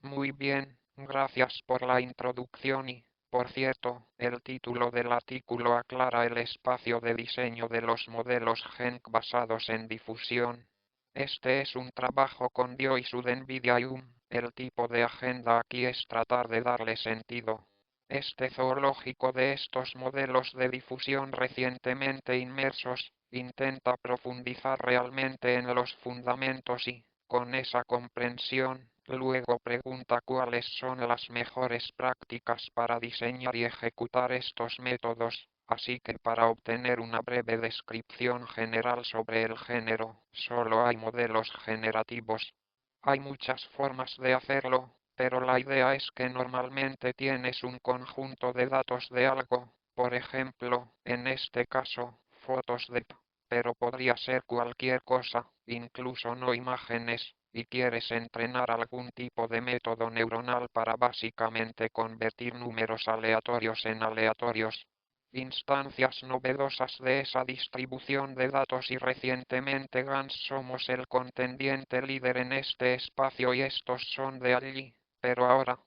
Muy bien, gracias por la introducción y, por cierto, el título del artículo aclara el espacio de diseño de los modelos GENC basados en difusión. Este es un trabajo con Dio y su NVIDIA el tipo de agenda aquí es tratar de darle sentido. Este zoológico de estos modelos de difusión recientemente inmersos, intenta profundizar realmente en los fundamentos y, con esa comprensión, luego pregunta cuáles son las mejores prácticas para diseñar y ejecutar estos métodos, así que para obtener una breve descripción general sobre el género, solo hay modelos generativos. Hay muchas formas de hacerlo, pero la idea es que normalmente tienes un conjunto de datos de algo, por ejemplo, en este caso, fotos de pero podría ser cualquier cosa, incluso no imágenes, y quieres entrenar algún tipo de método neuronal para básicamente convertir números aleatorios en aleatorios. Instancias novedosas de esa distribución de datos y recientemente GANs somos el contendiente líder en este espacio y estos son de allí, pero ahora,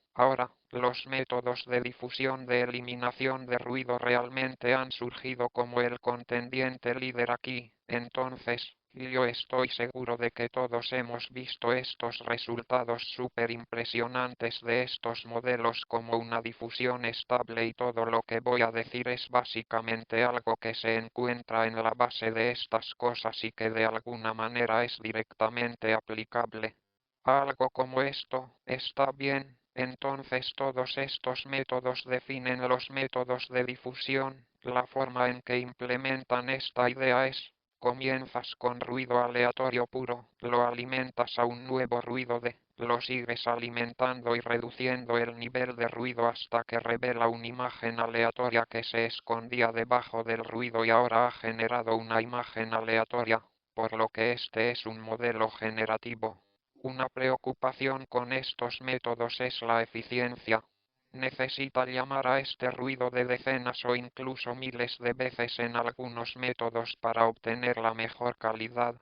los métodos de difusión de eliminación de ruido realmente han surgido como el contendiente líder aquí, entonces, yo estoy seguro de que todos hemos visto estos resultados súper impresionantes de estos modelos como una difusión estable y todo lo que voy a decir es básicamente algo que se encuentra en la base de estas cosas y que de alguna manera es directamente aplicable. Algo como esto, está bien, entonces todos estos métodos definen los métodos de difusión, la forma en que implementan esta idea es, comienzas con ruido aleatorio puro, lo alimentas a un nuevo ruido lo sigues alimentando y reduciendo el nivel de ruido hasta que revela una imagen aleatoria que se escondía debajo del ruido y ahora ha generado una imagen aleatoria, por lo que este es un modelo generativo. Una preocupación con estos métodos es la eficiencia. Necesita llamar a este ruido de decenas o incluso miles de veces en algunos métodos para obtener la mejor calidad.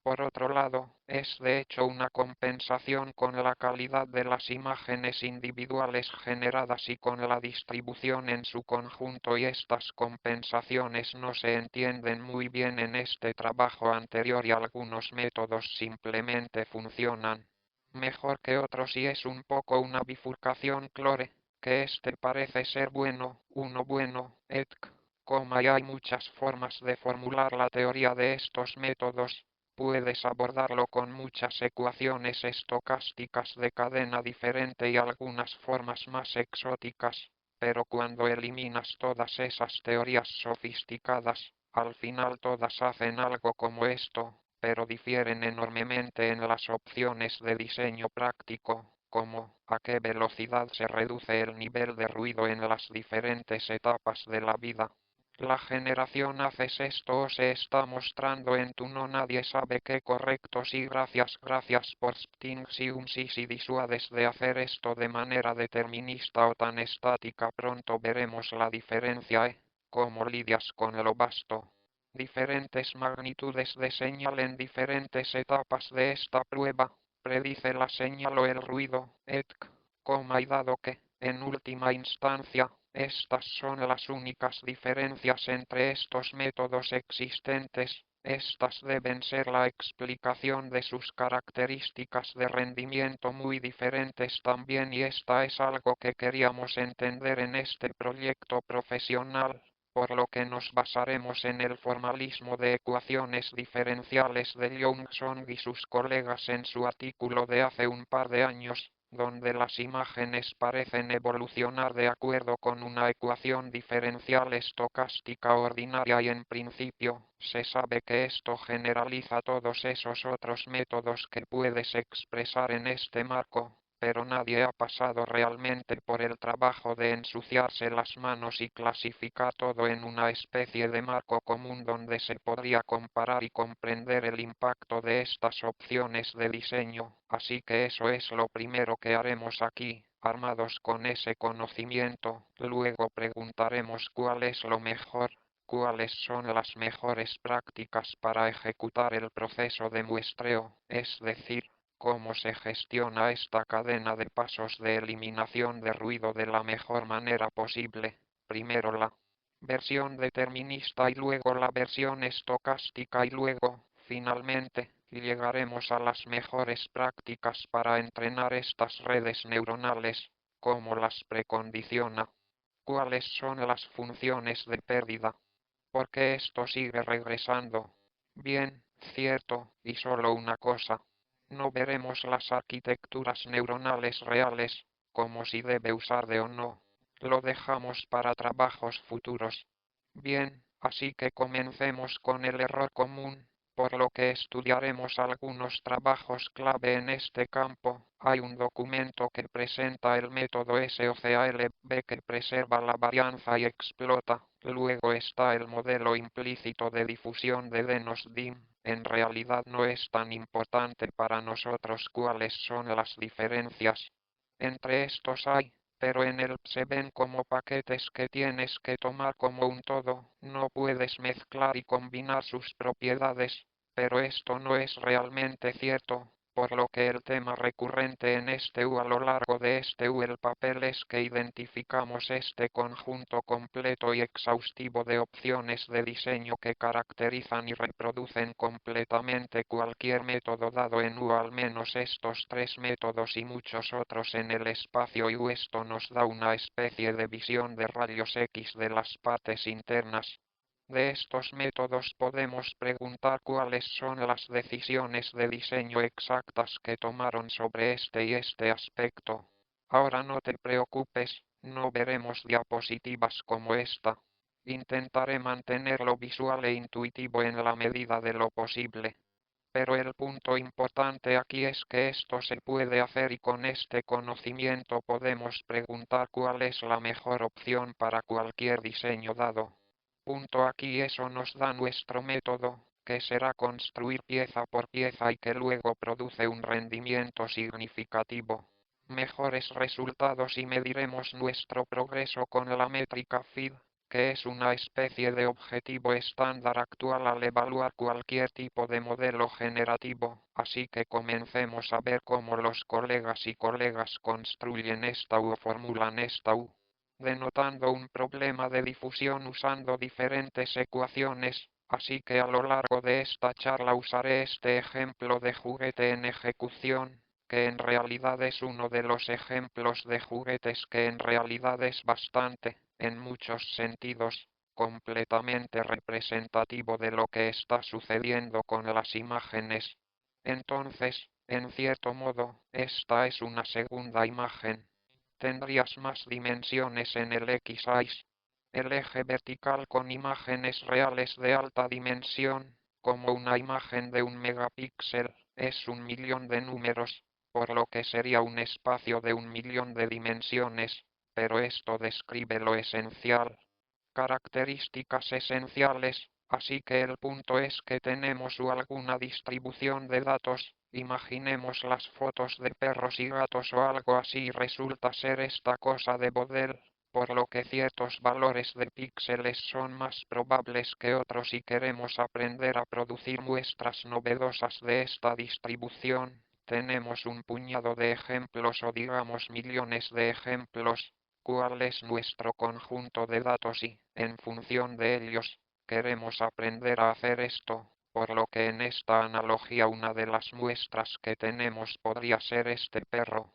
Por otro lado, es de hecho una compensación con la calidad de las imágenes individuales generadas y con la distribución en su conjunto y estas compensaciones no se entienden muy bien en este trabajo anterior y algunos métodos simplemente funcionan mejor que otros y es un poco una bifurcación clore, que este parece ser bueno, uno bueno, etc. Y hay muchas formas de formular la teoría de estos métodos. Puedes abordarlo con muchas ecuaciones estocásticas de cadena diferente y algunas formas más exóticas, pero cuando eliminas todas esas teorías sofisticadas, al final todas hacen algo como esto, pero difieren enormemente en las opciones de diseño práctico, como a qué velocidad se reduce el nivel de ruido en las diferentes etapas de la vida. La generación haces esto o se está mostrando en tu no nadie sabe qué correcto sí gracias por Sting si disuades de hacer esto de manera determinista o tan estática pronto veremos la diferencia cómo lidias con lo vasto. Diferentes magnitudes de señal en diferentes etapas de esta prueba, predice la señal o el ruido, etc. Y dado que, en última instancia, estas son las únicas diferencias entre estos métodos existentes. Estas deben ser la explicación de sus características de rendimiento muy diferentes también y esta es algo que queríamos entender en este proyecto profesional, por lo que nos basaremos en el formalismo de ecuaciones diferenciales de Johnson y sus colegas en su artículo de hace un par de años, donde las imágenes parecen evolucionar de acuerdo con una ecuación diferencial estocástica ordinaria y en principio, se sabe que esto generaliza todos esos otros métodos que puedes expresar en este marco, pero nadie ha pasado realmente por el trabajo de ensuciarse las manos y clasificar todo en una especie de marco común donde se podría comparar y comprender el impacto de estas opciones de diseño, así que eso es lo primero que haremos aquí. Armados con ese conocimiento, luego preguntaremos cuál es lo mejor, cuáles son las mejores prácticas para ejecutar el proceso de muestreo, es decir, cómo se gestiona esta cadena de pasos de eliminación de ruido de la mejor manera posible. Primero la versión determinista y luego la versión estocástica y luego, finalmente, llegaremos a las mejores prácticas para entrenar estas redes neuronales, cómo las precondiciona, cuáles son las funciones de pérdida, por qué esto sigue regresando. Bien, cierto, y solo una cosa. No veremos las arquitecturas neuronales reales, como si debe usar de o no. Lo dejamos para trabajos futuros. Bien, así que comencemos con el error común, por lo que estudiaremos algunos trabajos clave en este campo. Hay un documento que presenta el método SOCALB que preserva la varianza y explota. Luego está el modelo implícito de difusión de Denos-Dim. En realidad no es tan importante para nosotros cuáles son las diferencias. Entre estos hay, pero en él se ven como paquetes que tienes que tomar como un todo, no puedes mezclar y combinar sus propiedades, pero esto no es realmente cierto, por lo que el tema recurrente en este U a lo largo de este U el papel es que identificamos este conjunto completo y exhaustivo de opciones de diseño que caracterizan y reproducen completamente cualquier método dado en U, al menos estos tres métodos y muchos otros en el espacio, y esto nos da una especie de visión de rayos X de las partes internas. De estos métodos podemos preguntar cuáles son las decisiones de diseño exactas que tomaron sobre este y este aspecto. Ahora no te preocupes, no veremos diapositivas como esta. Intentaré mantenerlo visual e intuitivo en la medida de lo posible. Pero el punto importante aquí es que esto se puede hacer y con este conocimiento podemos preguntar cuál es la mejor opción para cualquier diseño dado. Punto aquí eso nos da nuestro método, que será construir pieza por pieza y que luego produce un rendimiento significativo. Mejores resultados y mediremos nuestro progreso con la métrica FID, que es una especie de objetivo estándar actual al evaluar cualquier tipo de modelo generativo, así que comencemos a ver cómo los colegas y colegas construyen esta U o formulan esta U, denotando un problema de difusión usando diferentes ecuaciones, así que a lo largo de esta charla usaré este ejemplo de juguete en ejecución, que en realidad es uno de los ejemplos de juguetes que en realidad es bastante, en muchos sentidos, completamente representativo de lo que está sucediendo con las imágenes. Entonces, en cierto modo, esta es una segunda imagen. Tendrías más dimensiones en el X-axis. El eje vertical con imágenes reales de alta dimensión, como una imagen de 1 megapíxel, es 1.000.000 de números, por lo que sería un espacio de 1.000.000 de dimensiones, pero esto describe lo esencial. Características esenciales, así que el punto es que tenemos alguna distribución de datos, imaginemos las fotos de perros y gatos o algo así, y resulta ser esta cosa de Bodel, por lo que ciertos valores de píxeles son más probables que otros y queremos aprender a producir muestras novedosas de esta distribución. Tenemos un puñado de ejemplos o digamos millones de ejemplos. ¿Cuál es nuestro conjunto de datos y, en función de ellos, queremos aprender a hacer esto? Por lo que en esta analogía una de las muestras que tenemos podría ser este perro.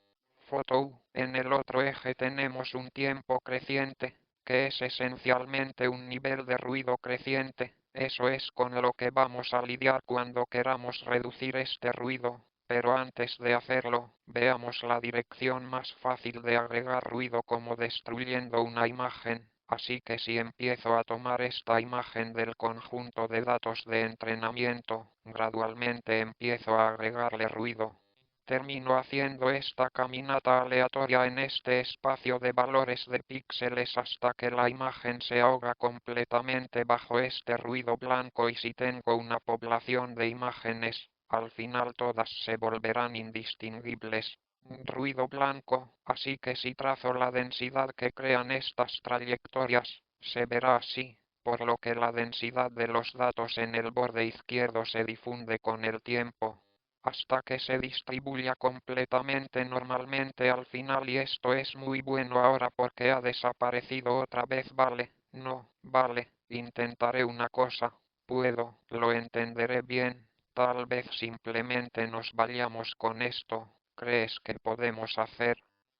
Foto U. En el otro eje tenemos un tiempo creciente, que es esencialmente un nivel de ruido creciente. Eso es con lo que vamos a lidiar cuando queramos reducir este ruido. Pero antes de hacerlo, veamos la dirección más fácil de agregar ruido como destruyendo una imagen. Así que si empiezo a tomar esta imagen del conjunto de datos de entrenamiento, gradualmente empiezo a agregarle ruido. Termino haciendo esta caminata aleatoria en este espacio de valores de píxeles hasta que la imagen se ahoga completamente bajo este ruido blanco, y si tengo una población de imágenes, al final todas se volverán indistinguibles. Ruido blanco, así que si trazo la densidad que crean estas trayectorias, se verá así, por lo que la densidad de los datos en el borde izquierdo se difunde con el tiempo. hasta que se distribuya completamente normalmente al final, y esto es muy bueno ahora porque ha desaparecido otra vez. Vale, no, vale, intentaré una cosa. Puedo, lo entenderé bien. Tal vez simplemente nos vayamos con esto. ¿Crees que podemos hacer?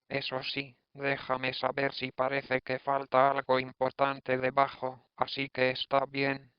Eso sí, déjame saber si parece que falta algo importante debajo. Así que está bien,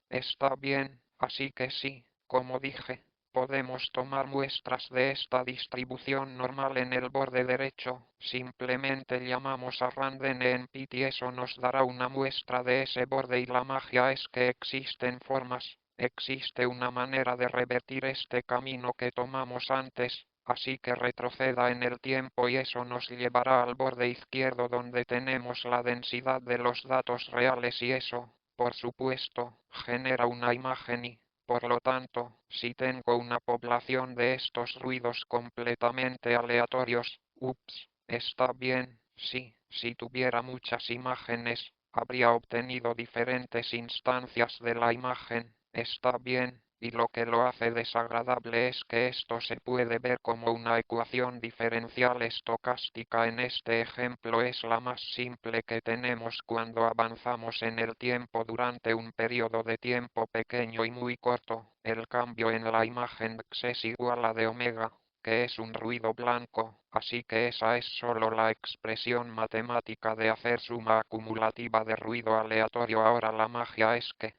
así que sí, como dije. Podemos tomar muestras de esta distribución normal en el borde derecho. Simplemente llamamos a random input y eso nos dará una muestra de ese borde, y la magia es que existen formas. Existe una manera de revertir este camino que tomamos antes, así que retroceda en el tiempo y eso nos llevará al borde izquierdo donde tenemos la densidad de los datos reales, y eso, por supuesto, genera una imagen y, por lo tanto, si tengo una población de estos ruidos completamente aleatorios, está bien, sí, si tuviera muchas imágenes, habría obtenido diferentes instancias de la imagen, está bien, y lo que lo hace desagradable es que esto se puede ver como una ecuación diferencial estocástica. En este ejemplo es la más simple que tenemos cuando avanzamos en el tiempo durante un periodo de tiempo pequeño y muy corto. El cambio en la imagen x es igual a de omega, que es un ruido blanco, así que esa es solo la expresión matemática de hacer suma acumulativa de ruido aleatorio. Ahora la magia es que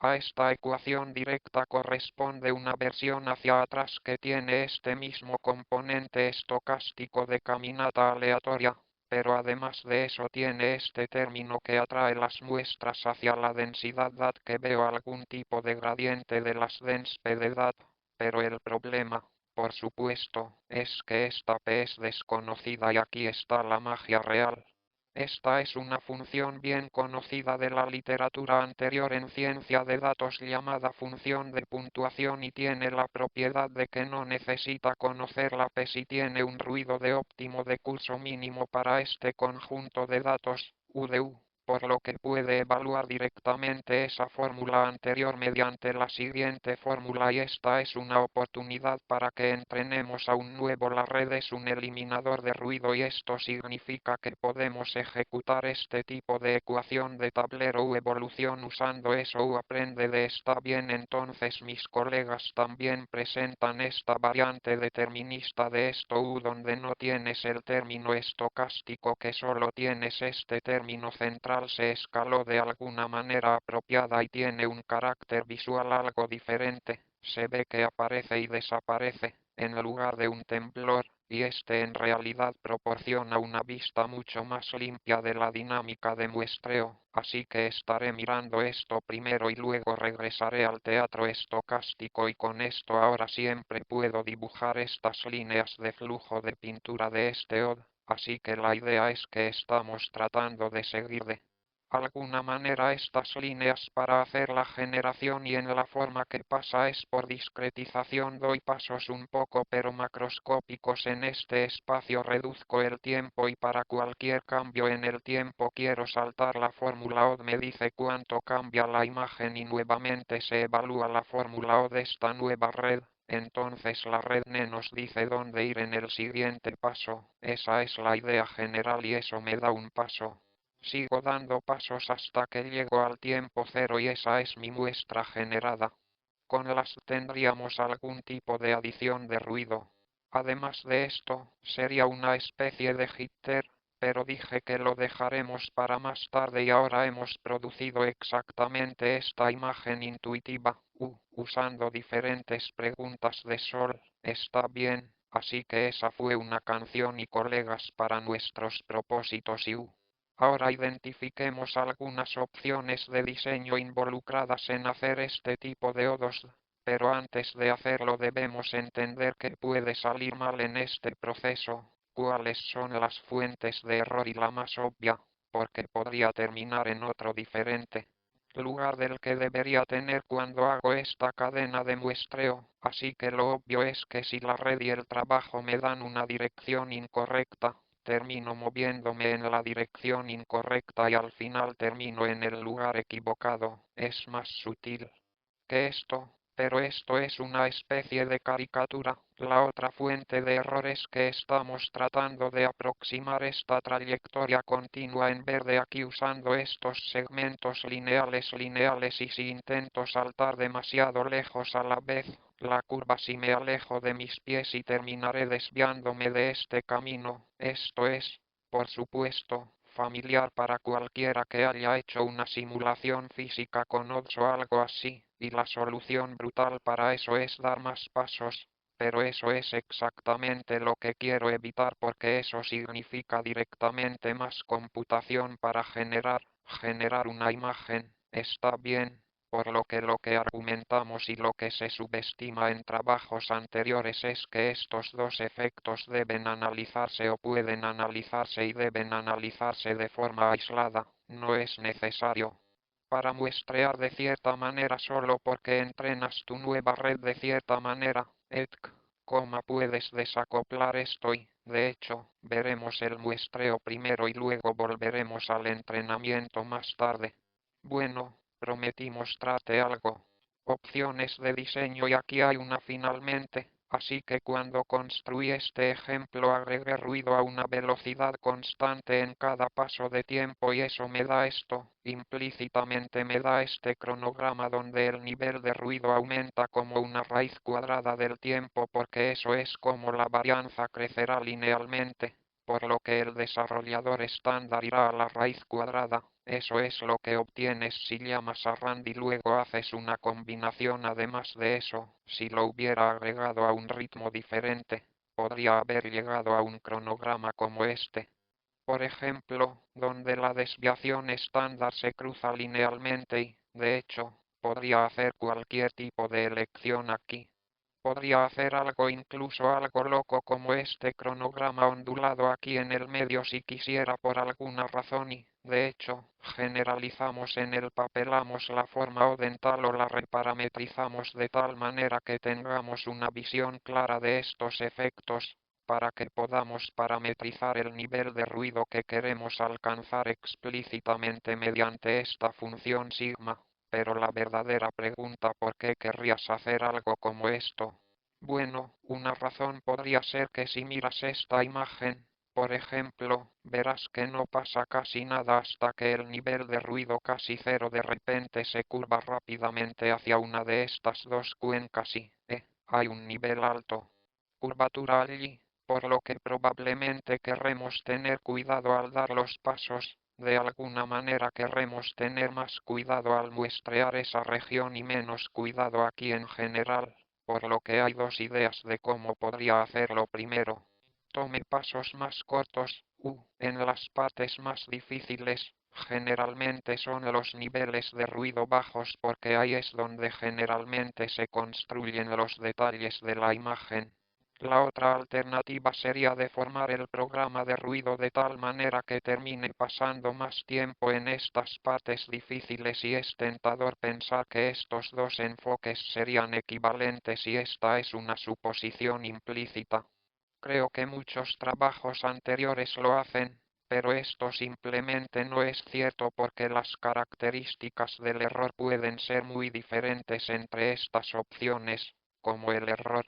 a esta ecuación directa corresponde una versión hacia atrás que tiene este mismo componente estocástico de caminata aleatoria, pero además de eso tiene este término que atrae las muestras hacia la densidad dat, que veo algún tipo de gradiente de las densp de dat, pero el problema, por supuesto, es que esta p es desconocida, y aquí está la magia real. Esta es una función bien conocida de la literatura anterior en ciencia de datos llamada función de puntuación, y tiene la propiedad de que no necesita conocer la p si tiene un ruido de óptimo de curso mínimo para este conjunto de datos, u de u, por lo que puede evaluar directamente esa fórmula anterior mediante la siguiente fórmula, y esta es una oportunidad para que entrenemos aún nuevo. La red es un eliminador de ruido, y esto significa que podemos ejecutar este tipo de ecuación de tablero u evolución usando eso. U aprende de está bien. Entonces mis colegas también presentan esta variante determinista de esto u, donde no tienes el término estocástico, que solo tienes este término central. Se escaló de alguna manera apropiada y tiene un carácter visual algo diferente. Se ve que aparece y desaparece, en lugar de un temblor, y este en realidad proporciona una vista mucho más limpia de la dinámica de muestreo, así que estaré mirando esto primero y luego regresaré al teatro estocástico, y con esto ahora siempre puedo dibujar estas líneas de flujo de pintura de este OD, así que la idea es que estamos tratando de seguir de alguna manera estas líneas para hacer la generación, y en la forma que pasa es por discretización. Doy pasos un poco pero macroscópicos en este espacio, reduzco el tiempo y para cualquier cambio en el tiempo quiero saltar la fórmula O. Me dice cuánto cambia la imagen y nuevamente se evalúa la fórmula O de esta nueva red. Entonces la red N nos dice dónde ir en el siguiente paso. Esa es la idea general y eso me da un paso. Sigo dando pasos hasta que llego al tiempo cero y esa es mi muestra generada. Con las tendríamos algún tipo de adición de ruido. Además de esto, sería una especie de jitter, pero dije que lo dejaremos para más tarde, y ahora hemos producido exactamente esta imagen intuitiva, usando diferentes preguntas de Sol. Está bien, así que esa fue una canción y colegas para nuestros propósitos. Y ahora identifiquemos algunas opciones de diseño involucradas en hacer este tipo de odos, pero antes de hacerlo debemos entender qué puede salir mal en este proceso, cuáles son las fuentes de error, y la más obvia, porque podría terminar en otro diferente lugar del que debería tener cuando hago esta cadena de muestreo, así que lo obvio es que si la red y el trabajo me dan una dirección incorrecta, termino moviéndome en la dirección incorrecta y al final termino en el lugar equivocado. Es más sutil que esto, pero esto es una especie de caricatura. La otra fuente de error es que estamos tratando de aproximar esta trayectoria continua en vez de aquí usando estos segmentos lineales y si intento saltar demasiado lejos a la vez, la curva si me alejo de mis pies y terminaré desviándome de este camino. Esto es, por supuesto, familiar para cualquiera que haya hecho una simulación física con odds o algo así, y la solución brutal para eso es dar más pasos, pero eso es exactamente lo que quiero evitar porque eso significa directamente más computación para generar una imagen. Está bien, por lo que argumentamos y lo que se subestima en trabajos anteriores es que estos dos efectos deben analizarse o pueden analizarse y deben analizarse de forma aislada, no es necesario para muestrear de cierta manera solo porque entrenas tu nueva red de cierta manera, puedes desacoplar esto y, de hecho, veremos el muestreo primero y luego volveremos al entrenamiento más tarde. Bueno, prometí mostrarte algo. Opciones de diseño y aquí hay una finalmente, así que cuando construí este ejemplo agregué ruido a una velocidad constante en cada paso de tiempo y eso me da esto, implícitamente me da este cronograma donde el nivel de ruido aumenta como una raíz cuadrada del tiempo porque eso es como la varianza crecerá linealmente, por lo que el desarrollador estándar irá a la raíz cuadrada. Eso es lo que obtienes si llamas a Rand y luego haces una combinación. Además de eso, si lo hubiera agregado a un ritmo diferente, podría haber llegado a un cronograma como este. Por ejemplo, donde la desviación estándar se cruza linealmente y, de hecho, podría hacer cualquier tipo de elección aquí. Podría hacer algo incluso algo loco como este cronograma ondulado aquí en el medio si quisiera por alguna razón y, de hecho, generalizamos en él papelamos la forma o dental o la reparametrizamos de tal manera que tengamos una visión clara de estos efectos, para que podamos parametrizar el nivel de ruido que queremos alcanzar explícitamente mediante esta función sigma. Pero la verdadera pregunta ¿por qué querrías hacer algo como esto? Bueno, una razón podría ser que si miras esta imagen, por ejemplo, verás que no pasa casi nada hasta que el nivel de ruido casi cero de repente se curva rápidamente hacia una de estas dos cuencas y, hay un nivel alto. Curvatura allí, por lo que probablemente querremos tener cuidado al dar los pasos. De alguna manera querremos tener más cuidado al muestrear esa región y menos cuidado aquí en general, por lo que hay dos ideas de cómo podría hacerlo primero. Tome pasos más cortos, en las partes más difíciles, generalmente son los niveles de ruido bajos porque ahí es donde generalmente se construyen los detalles de la imagen. La otra alternativa sería deformar el programa de ruido de tal manera que termine pasando más tiempo en estas partes difíciles y es tentador pensar que estos dos enfoques serían equivalentes y esta es una suposición implícita. Creo que muchos trabajos anteriores lo hacen, pero esto simplemente no es cierto porque las características del error pueden ser muy diferentes entre estas opciones, como el error.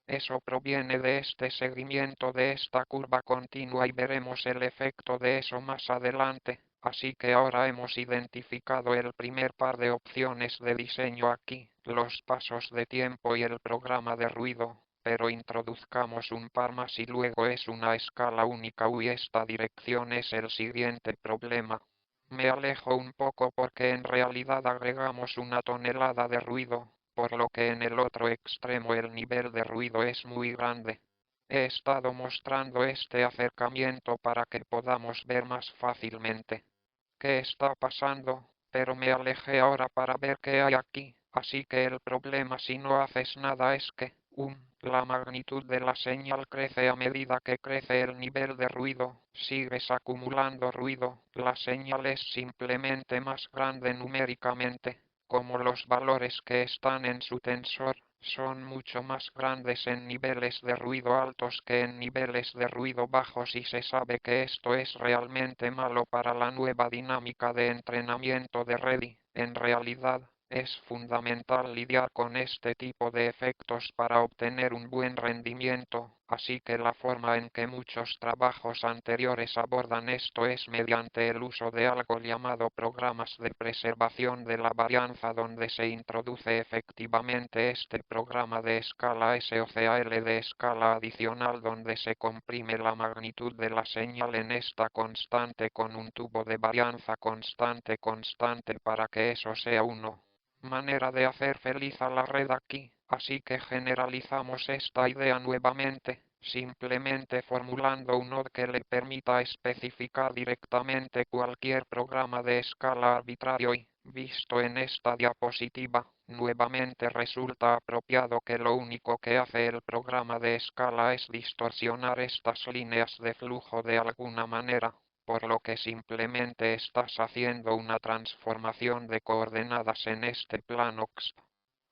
Eso proviene de este seguimiento de esta curva continua y veremos el efecto de eso más adelante, así que ahora hemos identificado el primer par de opciones de diseño aquí, los pasos de tiempo y el programa de ruido, pero introduzcamos un par más y luego es una escala única y esta dirección es el siguiente problema. Me alejo un poco porque en realidad agregamos una tonelada de ruido, por lo que en el otro extremo el nivel de ruido es muy grande. He estado mostrando este acercamiento para que podamos ver más fácilmente qué está pasando, pero me alejé ahora para ver qué hay aquí, así que el problema si no haces nada es que, la magnitud de la señal crece a medida que crece el nivel de ruido, sigues acumulando ruido, la señal es simplemente más grande numéricamente, como los valores que están en su tensor. Son mucho más grandes en niveles de ruido altos que en niveles de ruido bajos y se sabe que esto es realmente malo para la nueva dinámica de entrenamiento de Reddy. En realidad, Es fundamental lidiar con este tipo de efectos para obtener un buen rendimiento, así que la forma en que muchos trabajos anteriores abordan esto es mediante el uso de algo llamado programas de preservación de la varianza, donde se introduce efectivamente este programa de escala SOCAL de escala adicional, donde se comprime la magnitud de la señal en esta constante con un tubo de varianza constante para que eso sea uno. Manera de hacer feliz a la red aquí, así que generalizamos esta idea nuevamente, simplemente formulando un node que le permita especificar directamente cualquier programa de escala arbitrario y, visto en esta diapositiva, nuevamente resulta apropiado que lo único que hace el programa de escala es distorsionar estas líneas de flujo de alguna manera, por lo que simplemente estás haciendo una transformación de coordenadas en este plano X.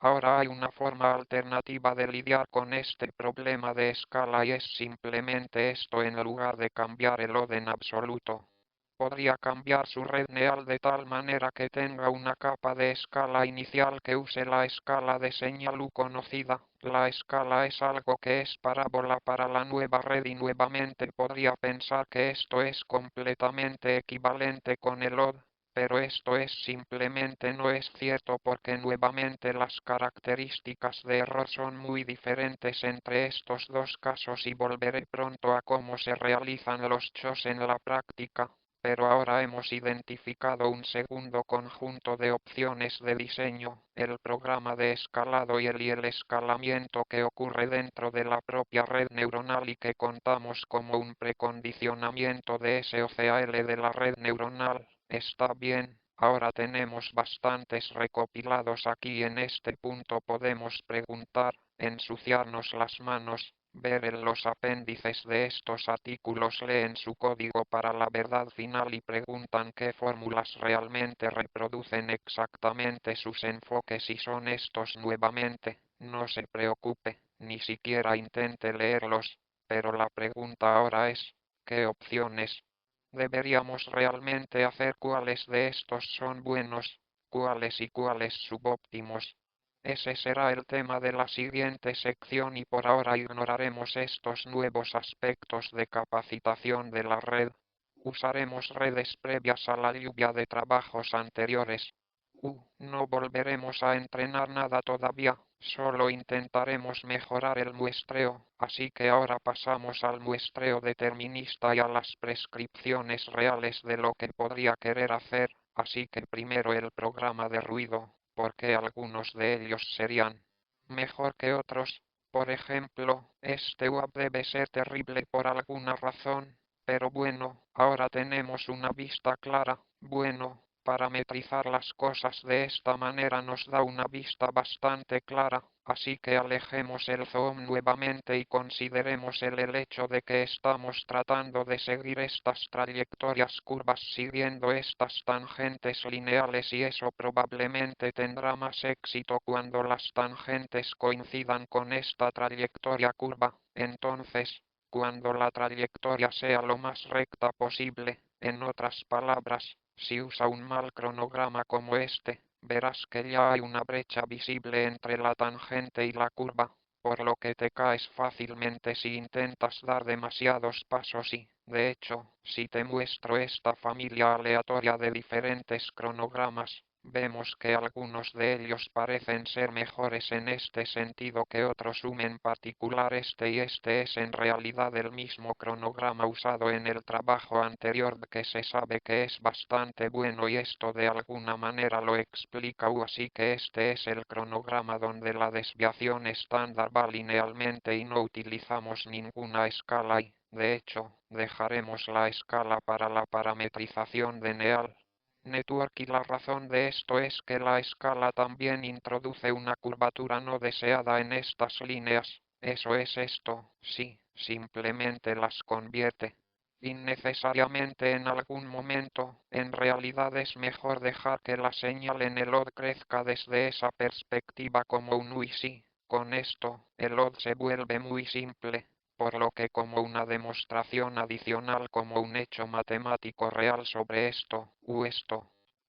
Ahora hay una forma alternativa de lidiar con este problema de escala y es simplemente esto: en lugar de cambiar el orden absoluto, podría cambiar su red neal de tal manera que tenga una capa de escala inicial que use la escala de señal U conocida. La escala es algo que es parábola para la nueva red y nuevamente podría pensar que esto es completamente equivalente con el OD, pero esto simplemente no es cierto, porque nuevamente las características de error son muy diferentes entre estos dos casos y volveré pronto a cómo se realizan los CHOS en la práctica. Pero ahora hemos identificado un segundo conjunto de opciones de diseño, el programa de escalado y el escalamiento que ocurre dentro de la propia red neuronal y que contamos como un precondicionamiento de SOCAL de la red neuronal. Está bien, ahora tenemos bastantes recopilados aquí. En este punto podemos preguntar, ensuciarnos las manos, ver en los apéndices de estos artículos, leen su código para la verdad final y preguntan qué fórmulas realmente reproducen exactamente sus enfoques, y son estos nuevamente. No se preocupe, ni siquiera intente leerlos, pero la pregunta ahora es, ¿qué opciones deberíamos realmente hacer? ¿Cuáles de estos son buenos? ¿Cuáles y cuáles subóptimos? Ese será el tema de la siguiente sección y por ahora ignoraremos estos nuevos aspectos de capacitación de la red. Usaremos redes previas a la lluvia de trabajos anteriores. No volveremos a entrenar nada todavía, solo intentaremos mejorar el muestreo, así que ahora pasamos al muestreo determinista y a las prescripciones reales de lo que podría querer hacer, así que primero el programa de ruido, porque algunos de ellos serían mejor que otros. Por ejemplo, este WAP debe ser terrible por alguna razón, pero bueno, ahora tenemos una vista clara. Bueno, parametrizar las cosas de esta manera nos da una vista bastante clara, así que alejemos el zoom nuevamente y consideremos el hecho de que estamos tratando de seguir estas trayectorias curvas siguiendo estas tangentes lineales, y eso probablemente tendrá más éxito cuando las tangentes coincidan con esta trayectoria curva. Entonces, cuando la trayectoria sea lo más recta posible, en otras palabras, si usa un mal cronograma como este, verás que ya hay una brecha visible entre la tangente y la curva, por lo que te caes fácilmente si intentas dar demasiados pasos y, de hecho, si te muestro esta familia aleatoria de diferentes cronogramas, vemos que algunos de ellos parecen ser mejores en este sentido que otros. En particular este, y este es en realidad el mismo cronograma usado en el trabajo anterior, que se sabe que es bastante bueno, y esto de alguna manera lo explica así que este es el cronograma donde la desviación estándar va linealmente y no utilizamos ninguna escala y, de hecho, dejaremos la escala para la parametrización de Neal Network, y la razón de esto es que la escala también introduce una curvatura no deseada en estas líneas. Eso es esto, sí, simplemente las convierte innecesariamente en algún momento. En realidad es mejor dejar que la señal en el OD crezca desde esa perspectiva como un UIC. Con esto, el OD se vuelve muy simple, por lo que como una demostración adicional, como un hecho matemático real sobre esto,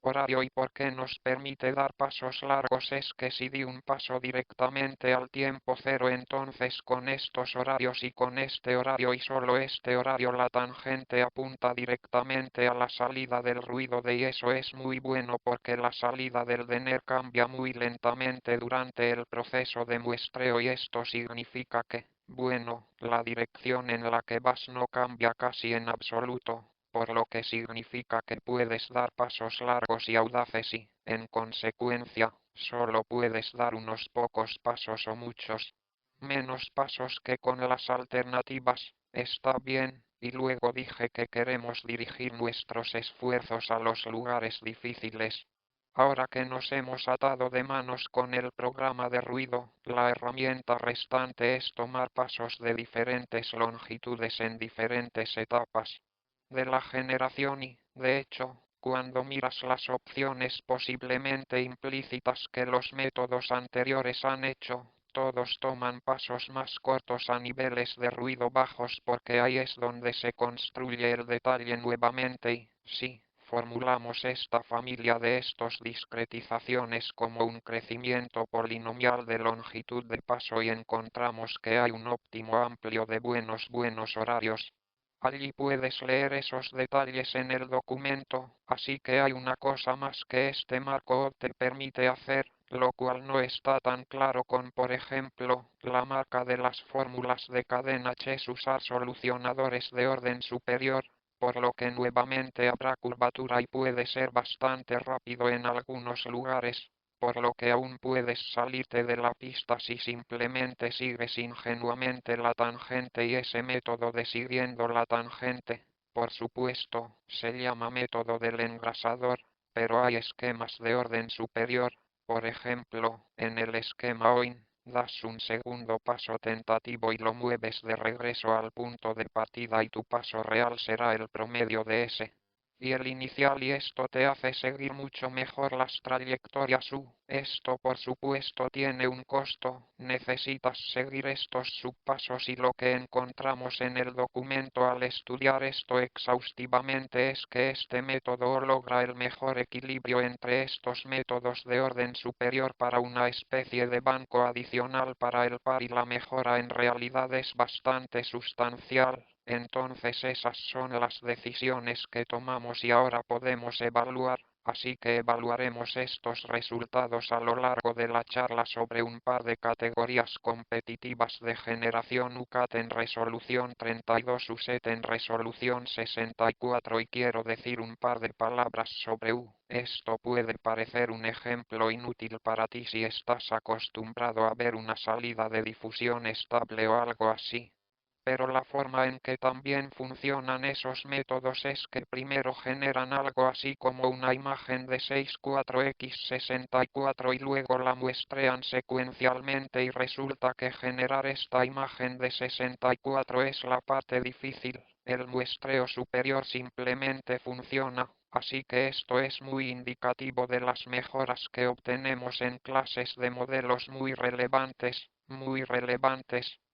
horario y por qué nos permite dar pasos largos es que si di un paso directamente al tiempo cero, entonces con estos horarios y con este horario y solo este horario la tangente apunta directamente a la salida del ruido de, y eso es muy bueno porque la salida del DNR cambia muy lentamente durante el proceso de muestreo y esto significa que, bueno, la dirección en la que vas no cambia casi en absoluto, por lo que significa que puedes dar pasos largos y audaces y, en consecuencia, solo puedes dar unos pocos pasos o muchos menos pasos que con las alternativas. Está bien, y luego dije que queremos dirigir nuestros esfuerzos a los lugares difíciles. Ahora que nos hemos atado de manos con el programa de ruido, la herramienta restante es tomar pasos de diferentes longitudes en diferentes etapas de la generación y, de hecho, cuando miras las opciones posiblemente implícitas que los métodos anteriores han hecho, todos toman pasos más cortos a niveles de ruido bajos porque ahí es donde se construye el detalle nuevamente y, sí, formulamos esta familia de estos discretizaciones como un crecimiento polinomial de longitud de paso y encontramos que hay un óptimo amplio de buenos horarios. Allí puedes leer esos detalles en el documento, así que hay una cosa más que este marco te permite hacer, lo cual no está tan claro con, por ejemplo, la marca de las fórmulas de cadena H es usar solucionadores de orden superior, por lo que nuevamente habrá curvatura y puede ser bastante rápido en algunos lugares, por lo que aún puedes salirte de la pista si simplemente sigues ingenuamente la tangente y ese método de siguiendo la tangente, por supuesto, se llama método del engrasador, pero hay esquemas de orden superior, por ejemplo, en el esquema OIN, das un segundo paso tentativo y lo mueves de regreso al punto de partida y tu paso real será el promedio de ese y el inicial y esto te hace seguir mucho mejor las trayectorias U. Esto por supuesto tiene un costo, necesitas seguir estos subpasos y lo que encontramos en el documento al estudiar esto exhaustivamente es que este método logra el mejor equilibrio entre estos métodos de orden superior para una especie de banco adicional para el par y la mejora en realidad es bastante sustancial. Entonces esas son las decisiones que tomamos y ahora podemos evaluar, así que evaluaremos estos resultados a lo largo de la charla sobre un par de categorías competitivas de generación UCAT en resolución 32 USET en resolución 64 y quiero decir un par de palabras sobre U. Esto puede parecer un ejemplo inútil para ti si estás acostumbrado a ver una salida de difusión estable o algo así. Pero la forma en que también funcionan esos métodos es que primero generan algo así como una imagen de 64x64 y luego la muestrean secuencialmente y resulta que generar esta imagen de 64 es la parte difícil. El muestreo superior simplemente funciona, así que esto es muy indicativo de las mejoras que obtenemos en clases de modelos muy relevantes,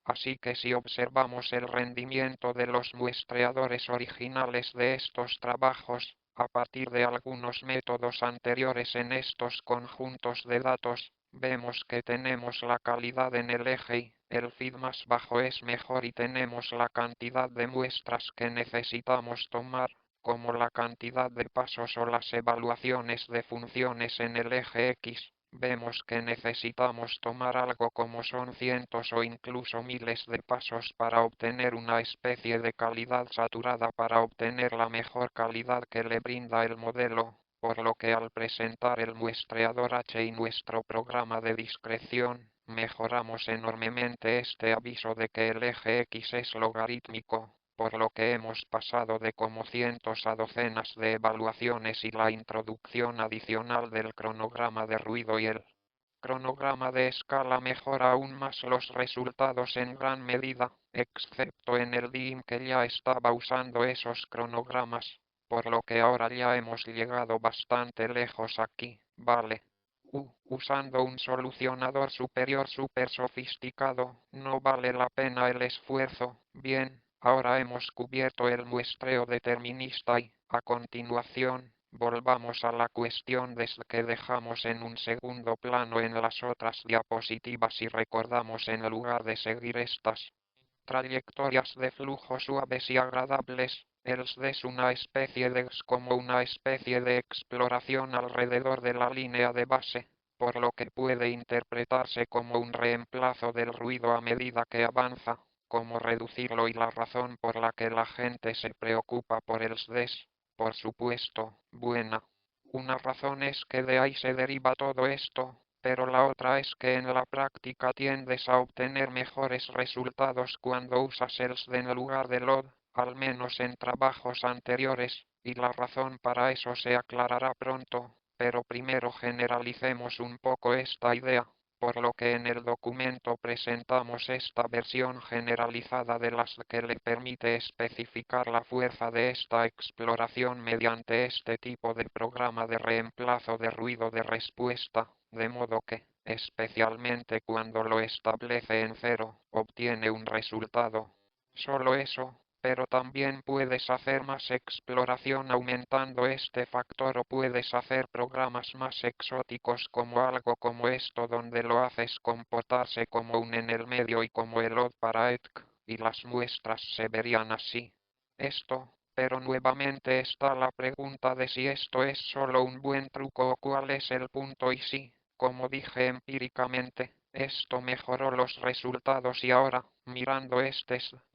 así que si observamos el rendimiento de los muestreadores originales de estos trabajos, a partir de algunos métodos anteriores en estos conjuntos de datos, vemos que tenemos la calidad en el eje y el feed más bajo es mejor y tenemos la cantidad de muestras que necesitamos tomar, como la cantidad de pasos o las evaluaciones de funciones en el eje X. Vemos que necesitamos tomar algo como son cientos o incluso miles de pasos para obtener una especie de calidad saturada para obtener la mejor calidad que le brinda el modelo, por lo que al presentar el muestreador H y nuestro programa de discreción, mejoramos enormemente este aviso de que el eje X es logarítmico, por lo que hemos pasado de como cientos a docenas de evaluaciones y la introducción adicional del cronograma de ruido y el cronograma de escala mejora aún más los resultados en gran medida, excepto en el DIM que ya estaba usando esos cronogramas, por lo que ahora ya hemos llegado bastante lejos aquí, vale. Usando un solucionador superior súper sofisticado, no vale la pena el esfuerzo. Bien, ahora hemos cubierto el muestreo determinista y, a continuación, Volvamos a la cuestión desde que dejamos en un segundo plano en las otras diapositivas y recordamos en lugar de seguir estas trayectorias de flujo suaves y agradables, es como una especie de exploración alrededor de la línea de base, por lo que puede interpretarse como un reemplazo del ruido a medida que avanza, como reducirlo y la razón por la que la gente se preocupa por el SDES, por supuesto, buena. Una razón es que de ahí se deriva todo esto, pero la otra es que en la práctica tiendes a obtener mejores resultados cuando usas el SD en lugar del OD, al menos en trabajos anteriores, y la razón para eso se aclarará pronto, pero primero generalicemos un poco esta idea, por lo que en el documento presentamos esta versión generalizada de las que le permite especificar la fuerza de esta exploración mediante este tipo de programa de reemplazo de ruido de respuesta, de modo que, especialmente cuando lo establece en cero, obtiene un resultado. Solo eso, pero también puedes hacer más exploración aumentando este factor o puedes hacer programas más exóticos como algo como esto donde lo haces comportarse como un en el medio y como el odd para ETC, y las muestras se verían así. Pero nuevamente está la pregunta de si esto es solo un buen truco o cuál es el punto y si, como dije empíricamente, esto mejoró los resultados y ahora, mirando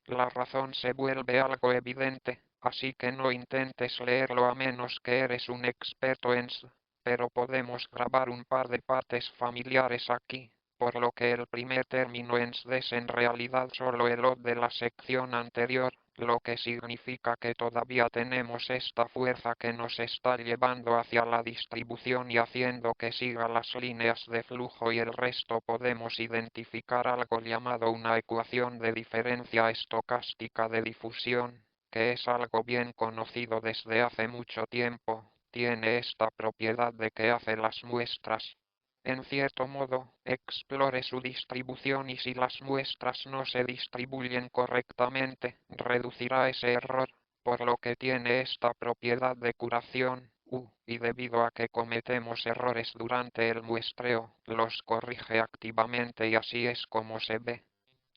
la razón se vuelve algo evidente, así que no intentes leerlo a menos que eres un experto en S, pero podemos grabar un par de partes familiares aquí, por lo que el primer término en SD es en realidad solo el OD de la sección anterior, lo que significa que todavía tenemos esta fuerza que nos está llevando hacia la distribución y haciendo que siga las líneas de flujo y el resto podemos identificar algo llamado una ecuación de diferencia estocástica de difusión, que es algo bien conocido desde hace mucho tiempo, tiene esta propiedad de que hace las muestras en cierto modo, explore su distribución y si las muestras no se distribuyen correctamente, reducirá ese error, por lo que tiene esta propiedad de curación, y debido a que cometemos errores durante el muestreo, los corrige activamente y así es como se ve.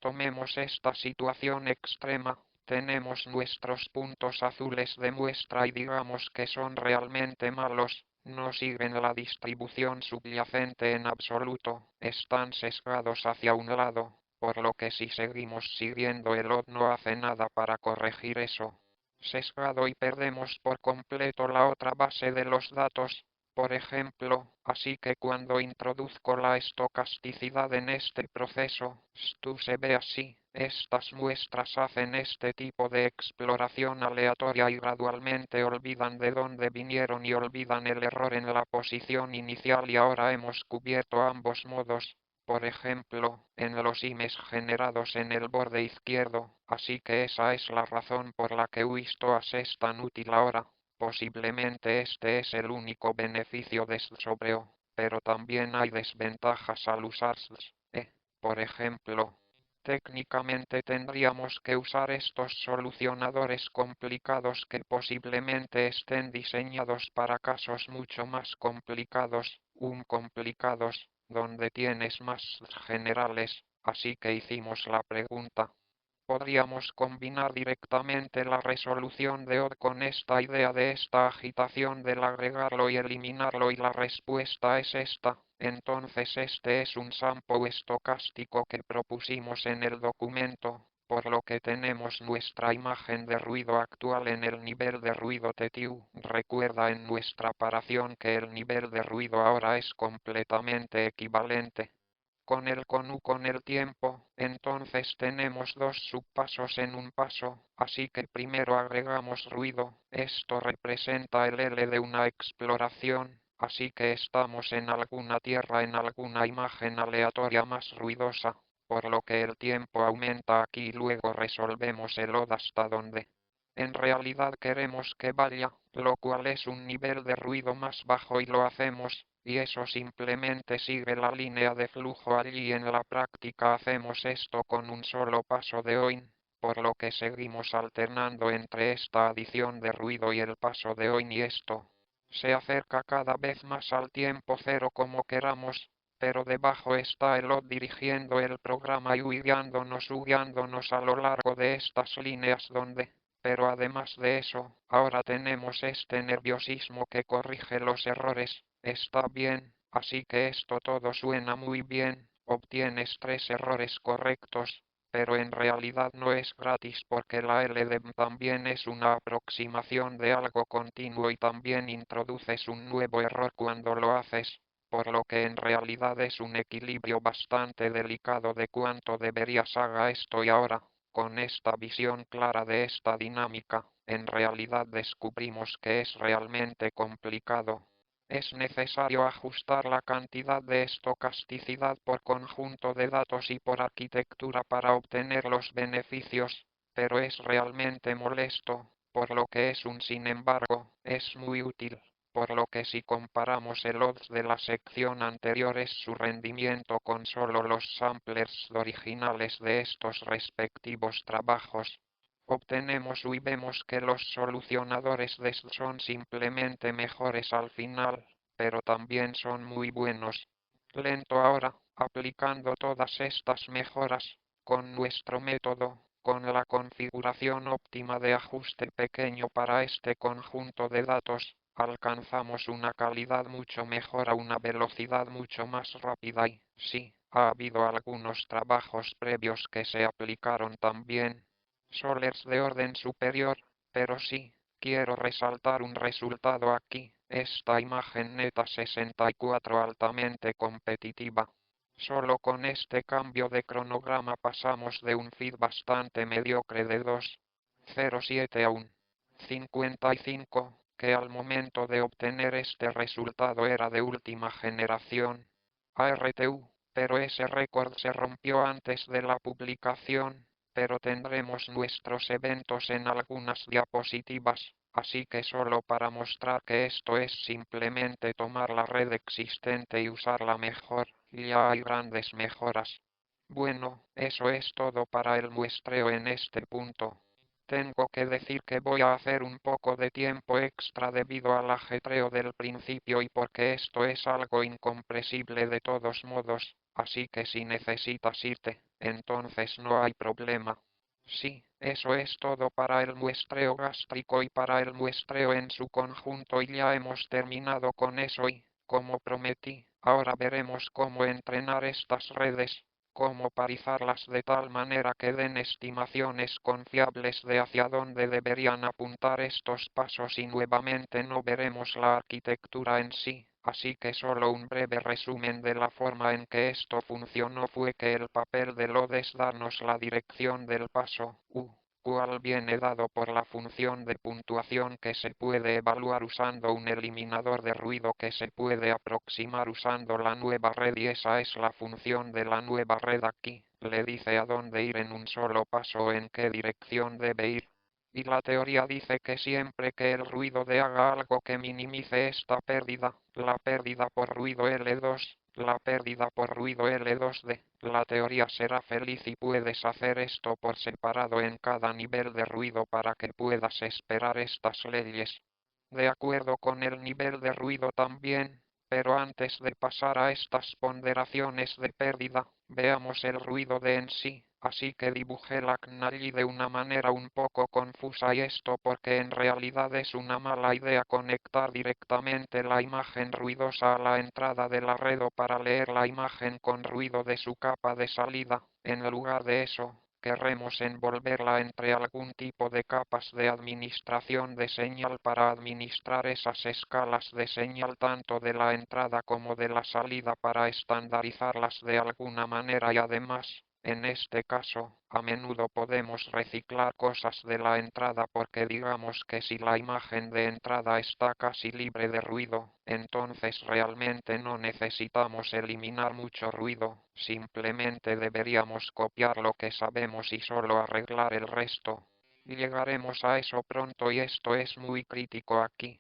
Tomemos esta situación extrema, tenemos nuestros puntos azules de muestra y digamos que son realmente malos, no siguen la distribución subyacente en absoluto, están sesgados hacia un lado, por lo que si seguimos siguiendo el OD no hace nada para corregir eso. Sesgado y perdemos por completo la otra base de los datos, por ejemplo, así que cuando introduzco la estocasticidad en este proceso, esto se ve así. Estas muestras hacen este tipo de exploración aleatoria y gradualmente olvidan de dónde vinieron y olvidan el error en la posición inicial y ahora hemos cubierto ambos modos. Por ejemplo, en los IMEs generados en el borde izquierdo, así que esa es la razón por la que Wistoas es tan útil ahora. Posiblemente este es el único beneficio de sobreo, pero también hay desventajas al usarlos. Por ejemplo, técnicamente tendríamos que usar estos solucionadores complicados que posiblemente estén diseñados para casos mucho más complicados, donde tienes más generales, así que hicimos la pregunta. Podríamos combinar directamente la resolución de OD con esta idea de esta agitación del agregarlo y eliminarlo y la respuesta es esta. Entonces este es un sample estocástico que propusimos en el documento, por lo que tenemos nuestra imagen de ruido actual en el nivel de ruido TTU. Recuerda en nuestra paración que el nivel de ruido ahora es completamente equivalente con el tiempo, entonces tenemos dos subpasos en un paso, así que primero agregamos ruido, esto representa el L de una exploración, así que estamos en alguna tierra en alguna imagen aleatoria más ruidosa, por lo que el tiempo aumenta aquí y luego resolvemos el OD hasta donde en realidad queremos que vaya, lo cual es un nivel de ruido más bajo y lo hacemos, y eso simplemente sigue la línea de flujo allí en la práctica hacemos esto con un solo paso de OIN, por lo que seguimos alternando entre esta adición de ruido y el paso de OIN y esto Se acerca cada vez más al tiempo cero como queramos, pero debajo está el OD dirigiendo el programa y guiándonos a lo largo de estas líneas donde, pero además de eso, ahora tenemos este nerviosismo que corrige los errores. Está bien, así que esto todo suena muy bien, obtienes 3 errores correctos, pero en realidad no es gratis porque la LDM también es una aproximación de algo continuo y también introduces un nuevo error cuando lo haces, por lo que en realidad es un equilibrio bastante delicado de cuánto deberías haga esto y ahora, con esta visión clara de esta dinámica, en realidad descubrimos que es realmente complicado. Es necesario ajustar la cantidad de estocasticidad por conjunto de datos y por arquitectura para obtener los beneficios, pero es realmente molesto, por lo que sin embargo, es muy útil, por lo que si comparamos el odds de la sección anterior es su rendimiento con solo los samplers originales de estos respectivos trabajos. Obtenemos y vemos que los solucionadores de son simplemente mejores al final, pero también son muy buenos. Lento ahora, aplicando todas estas mejoras, con nuestro método, con la configuración óptima de ajuste pequeño para este conjunto de datos, alcanzamos una calidad mucho mejor a una velocidad mucho más rápida y, sí, ha habido algunos trabajos previos que se aplicaron también solers de orden superior, pero sí, quiero resaltar un resultado aquí, esta imagen neta 64 altamente competitiva. Solo con este cambio de cronograma pasamos de un feed bastante mediocre de 2.07 a un 55, que al momento de obtener este resultado era de última generación. ARTU, pero ese récord se rompió antes de la publicación, pero tendremos nuestros eventos en algunas diapositivas, así que solo para mostrar que esto es simplemente tomar la red existente y usarla mejor, ya hay grandes mejoras. Bueno, eso es todo para el muestreo en este punto. Tengo que decir que voy a hacer un poco de tiempo extra debido al ajetreo del principio y porque esto es algo incomprensible de todos modos, así que si necesitas irte, entonces no hay problema. Sí, eso es todo para el muestreo gástrico y para el muestreo en su conjunto y ya hemos terminado con eso y, como prometí, ahora veremos cómo entrenar estas redes, cómo parizarlas de tal manera que den estimaciones confiables de hacia dónde deberían apuntar estos pasos y nuevamente no veremos la arquitectura en sí. Así que solo un breve resumen de la forma en que esto funcionó fue que el papel de load es darnos la dirección del paso U, cual viene dado por la función de puntuación que se puede evaluar usando un eliminador de ruido que se puede aproximar usando la nueva red y esa es la función de la nueva red aquí, le dice a dónde ir en un solo paso o en qué dirección debe ir. Y la teoría dice que siempre que el ruido de haga algo que minimice esta pérdida, la pérdida por ruido L2, la pérdida por ruido L2D, la teoría será feliz y puedes hacer esto por separado en cada nivel de ruido para que puedas esperar estas leyes. De acuerdo con el nivel de ruido también, pero antes de pasar a estas ponderaciones de pérdida, veamos el ruido de en sí. Así que dibujé la CNALI de una manera un poco confusa y esto porque en realidad es una mala idea conectar directamente la imagen ruidosa a la entrada de la red o para leer la imagen con ruido de su capa de salida. En lugar de eso, querremos envolverla entre algún tipo de capas de administración de señal para administrar esas escalas de señal tanto de la entrada como de la salida para estandarizarlas de alguna manera y además, en este caso, a menudo podemos reciclar cosas de la entrada porque digamos que si la imagen de entrada está casi libre de ruido, entonces realmente no necesitamos eliminar mucho ruido, simplemente deberíamos copiar lo que sabemos y solo arreglar el resto. Llegaremos a eso pronto y esto es muy crítico aquí.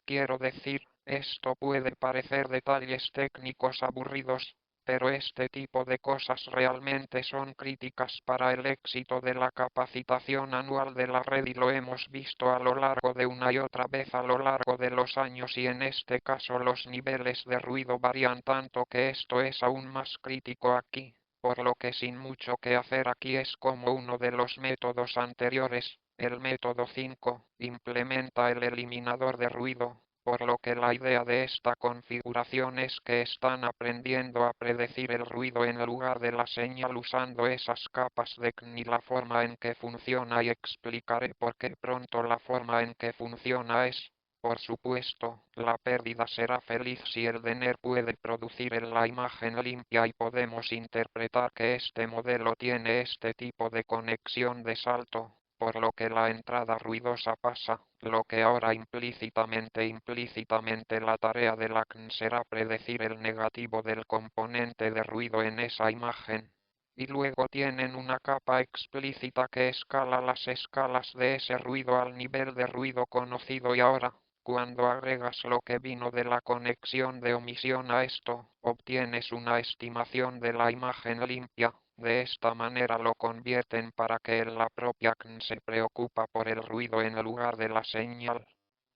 Quiero decir, esto puede parecer detalles técnicos aburridos, pero este tipo de cosas realmente son críticas para el éxito de la capacitación anual de la red y lo hemos visto a lo largo de una y otra vez a lo largo de los años y en este caso los niveles de ruido varían tanto que esto es aún más crítico aquí, por lo que sin mucho que hacer aquí es como uno de los métodos anteriores, el método 5, implementa el eliminador de ruido. Por lo que la idea de esta configuración es que están aprendiendo a predecir el ruido en lugar de la señal usando esas capas de CN y la forma en que funciona y explicaré por qué pronto la forma en que funciona es, por supuesto, la pérdida será feliz si el DENER puede producir la imagen limpia y podemos interpretar que este modelo tiene este tipo de conexión de salto, por lo que la entrada ruidosa pasa, lo que ahora implícitamente la tarea de la CN será predecir el negativo del componente de ruido en esa imagen. Y luego tienen una capa explícita que escala las escalas de ese ruido al nivel de ruido conocido y ahora, cuando agregas lo que vino de la conexión de omisión a esto, obtienes una estimación de la imagen limpia. De esta manera lo convierten para que la propia CN se preocupa por el ruido en lugar de la señal.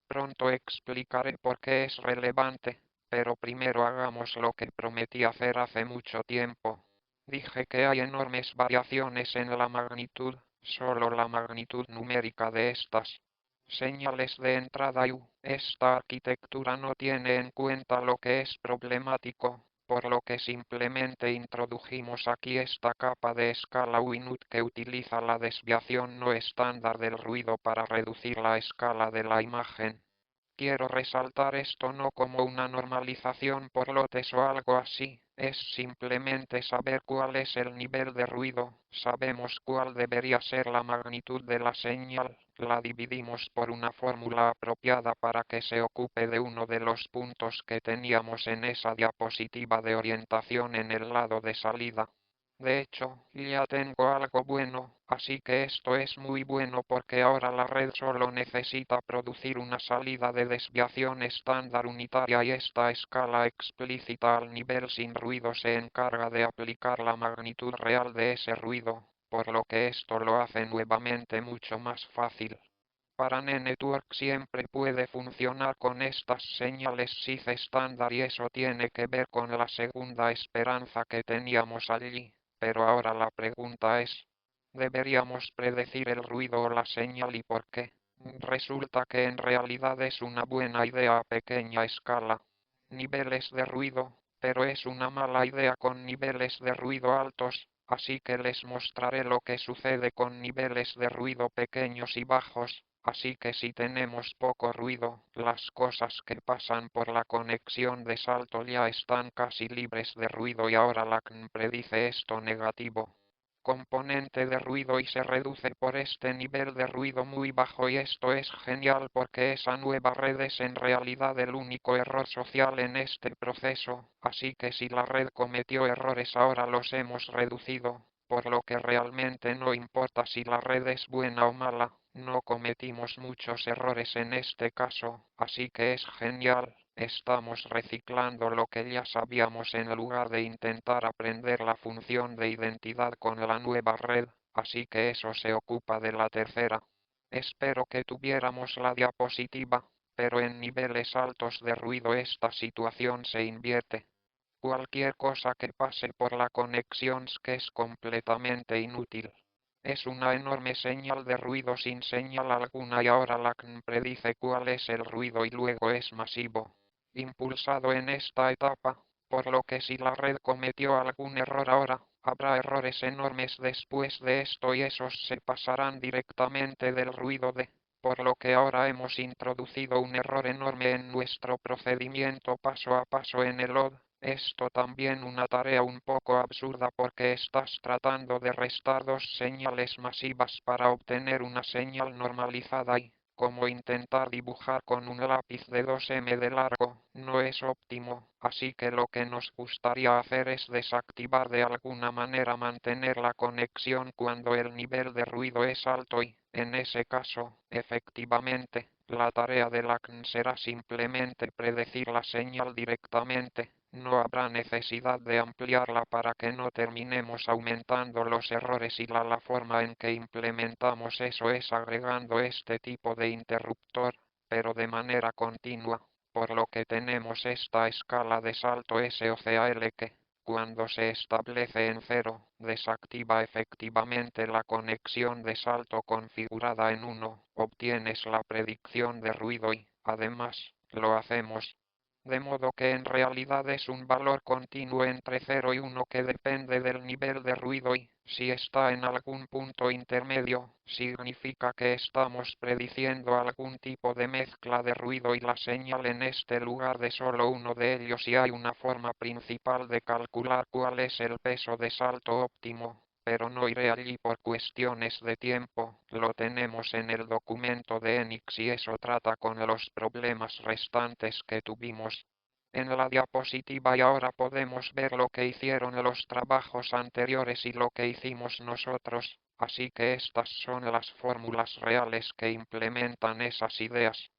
Pronto explicaré por qué es relevante, pero primero hagamos lo que prometí hacer hace mucho tiempo. Dije que hay enormes variaciones en la magnitud, solo la magnitud numérica de estas señales de entrada y esta arquitectura no tiene en cuenta lo que es problemático, por lo que simplemente introdujimos aquí esta capa de escala UINUT que utiliza la desviación no estándar del ruido para reducir la escala de la imagen. Quiero resaltar esto no como una normalización por lotes o algo así, es simplemente saber cuál es el nivel de ruido, sabemos cuál debería ser la magnitud de la señal, la dividimos por una fórmula apropiada para que se ocupe de uno de los puntos que teníamos en esa diapositiva de orientación en el lado de salida. De hecho, ya tengo algo bueno, así que esto es muy bueno porque ahora la red solo necesita producir una salida de desviación estándar unitaria y esta escala explícita al nivel sin ruido se encarga de aplicar la magnitud real de ese ruido, por lo que esto lo hace nuevamente mucho más fácil. Para Network siempre puede funcionar con estas señales SID estándar y eso tiene que ver con la segunda esperanza que teníamos allí. Pero ahora la pregunta es, ¿deberíamos predecir el ruido o la señal y por qué? Resulta que en realidad es una buena idea a pequeña escala. Niveles de ruido, pero es una mala idea con niveles de ruido altos, así que les mostraré lo que sucede con niveles de ruido pequeños y bajos. Así que si tenemos poco ruido, las cosas que pasan por la conexión de salto ya están casi libres de ruido y ahora la CN predice esto negativo componente de ruido y se reduce por este nivel de ruido muy bajo y esto es genial porque esa nueva red es en realidad el único error social en este proceso, así que si la red cometió errores ahora los hemos reducido, por lo que realmente no importa si la red es buena o mala, no cometimos muchos errores en este caso, así que es genial. Estamos reciclando lo que ya sabíamos en lugar de intentar aprender la función de identidad con la nueva red, así que eso se ocupa de la tercera. Espero que tuviéramos la diapositiva, pero en niveles altos de ruido esta situación se invierte. Cualquier cosa que pase por la conexión que es completamente inútil. Es una enorme señal de ruido sin señal alguna y ahora la CN predice cuál es el ruido y luego es masivo impulsado en esta etapa, por lo que si la red cometió algún error ahora, habrá errores enormes después de esto y esos se pasarán directamente del ruido de, por lo que ahora hemos introducido un error enorme en nuestro procedimiento paso a paso en el OD. Esto también una tarea un poco absurda porque estás tratando de restar dos señales masivas para obtener una señal normalizada y, como intentar dibujar con un lápiz de 2 m de largo, no es óptimo, así que lo que nos gustaría hacer es desactivar de alguna manera mantener la conexión cuando el nivel de ruido es alto y, en ese caso, efectivamente, la tarea de la CN será simplemente predecir la señal directamente, No habrá necesidad de ampliarla para que no terminemos aumentando los errores y la forma en que implementamos eso es agregando este tipo de interruptor, pero de manera continua, por lo que tenemos esta escala de salto SOCAL que, cuando se establece en 0, desactiva efectivamente la conexión de salto configurada en 1, obtienes la predicción de ruido y, además, lo hacemos de modo que en realidad es un valor continuo entre 0 y 1 que depende del nivel de ruido y, si está en algún punto intermedio, significa que estamos prediciendo algún tipo de mezcla de ruido y la señal en este lugar de solo uno de ellos y hay una forma principal de calcular cuál es el peso de salto óptimo. Pero no iré allí por cuestiones de tiempo, lo tenemos en el documento de Enix y eso trata con los problemas restantes que tuvimos en la diapositiva y ahora podemos ver lo que hicieron los trabajos anteriores y lo que hicimos nosotros, así que estas son las fórmulas reales que implementan esas ideas.